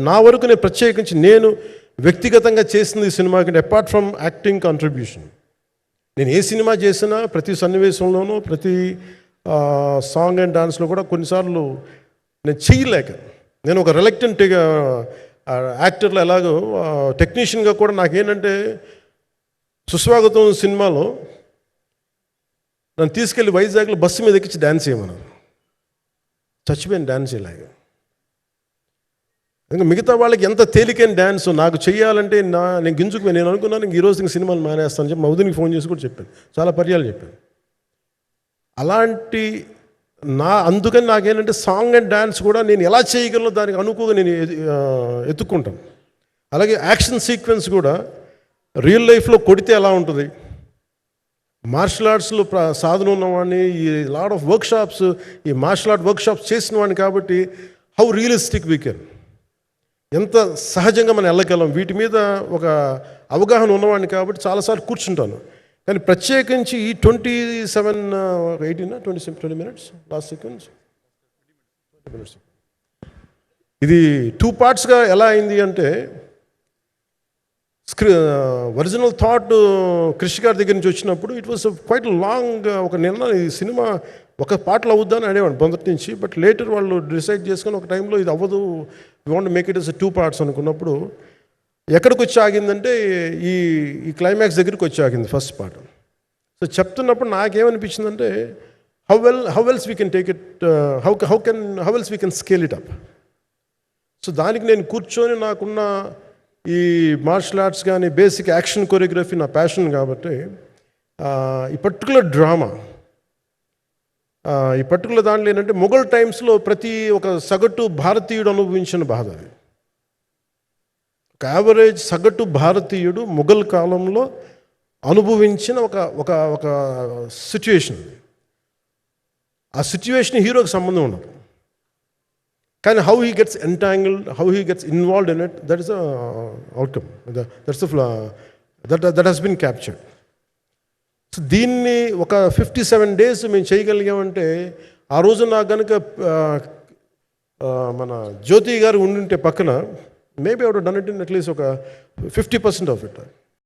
నా వరకు నేను ప్రత్యేకించి నేను వ్యక్తిగతంగా చేసింది ఈ సినిమాకి అపార్ట్ ఫ్రమ్ యాక్టింగ్ కాంట్రిబ్యూషన్, నేను ఏ సినిమా చేసినా ప్రతి సన్నివేశంలోనూ ప్రతి సాంగ్ అండ్ డాన్స్లో కూడా కొన్నిసార్లు నేను చేయలేక, నేను ఒక రిలక్టెంట్ యాక్టర్లో ఎలాగో టెక్నీషియన్గా కూడా నాకేంటంటే సుస్వాగతం సినిమాలో నన్ను తీసుకెళ్ళి వైజాగ్లో బస్సు మీద ఎక్కించి డ్యాన్స్ చేయమన్నారు. చచ్చిపోయాను డ్యాన్స్ చేయలేక. ఇంకా మిగతా వాళ్ళకి ఎంత తేలికైన డ్యాన్స్ నాకు చేయాలంటే నేను గింజుకుపోయి నేను అనుకున్నాను ఈరోజు ఇంక సినిమాలు మానేస్తాను చెప్పి మా వదినికి ఫోన్ చేసి కూడా చెప్పాను, చాలా పర్యాలు చెప్పాను. అలాంటి అందుకని నాకేంటంటే సాంగ్ అండ్ డ్యాన్స్ కూడా నేను ఎలా చేయగలను దానికి అనుకోగా నేను ఎత్తుక్కుంటాను. అలాగే యాక్షన్ సీక్వెన్స్ కూడా రియల్ లైఫ్లో కొడితే ఎలా ఉంటుంది, మార్షల్ ఆర్ట్స్లో సాధన ఉన్నవాడిని, ఈ లాట్ ఆఫ్ వర్క్షాప్స్, ఈ మార్షల్ ఆర్ట్ వర్క్షాప్స్ చేసిన వాడిని కాబట్టి హౌ రియలిస్టిక్ వీ కెన్, ఎంత సహజంగా మనం వెళ్ళగలం, వీటి మీద ఒక అవగాహన ఉన్నవాడిని కాబట్టి చాలాసార్లు కూర్చుంటాను. కానీ ప్రత్యేకించి ఈ 20 minutes లాస్ట్ సీక్వెన్స్ ఇది 2 partsగా ఎలా అయింది అంటే, ఒరిజినల్ థాట్ క్రిష్ గారి దగ్గర నుంచి వచ్చినప్పుడు ఇట్ వాస్ క్వైట్ లాంగ్, ఒక నిన్న ఈ సినిమా ఒక పాటలు అవుద్దని అనేవాడు మొదటి నుంచి. బట్ లేటర్ వాళ్ళు డిసైడ్ చేసుకొని ఒక టైంలో ఇది అవ్వదు, we want make it as 2 parts అనుకున్నప్పుడు ఎక్కడికి వచ్చి ఆగిందంటే ఈ క్లైమాక్స్ దగ్గరికి వచ్చి ఆగింది ఫస్ట్ పార్ట్. సో చెప్తున్నప్పుడు నాకేమనిపించిందంటే how else we can take it, how else we can scale it up. So దానికి నేను కూర్చొని నాకున్న ఈ మార్షల్ ఆర్ట్స్ కానీ బేసిక్ యాక్షన్ కొరియోగ్రఫీ నా ప్యాషన్ కాబట్టి ఈ పర్టికులర్ డ్రామా, ఈ పర్టికులర్ దాంట్లో ఏంటంటే మొఘల్ టైమ్స్లో ప్రతి ఒక సగటు భారతీయుడు అనుభవించిన బాధ అది. ఒక యావరేజ్ సగటు భారతీయుడు మొఘల్ కాలంలో అనుభవించిన ఒక ఒక సిచ్యువేషన్. ఆ సిచ్యువేషన్ హీరోకి సంబంధం ఉండదు, కానీ how he gets entangled, how he gets involved in it, that is outcome, that he's been captured. So దీన్ని ఒక 57 days మేము చేయగలిగామంటే, ఆ రోజు నాకు కనుక మన జ్యోతి గారు ఉండుంటే పక్కన, maybe I would done it in at least ఒక 50% ఆఫ్ ఇట్.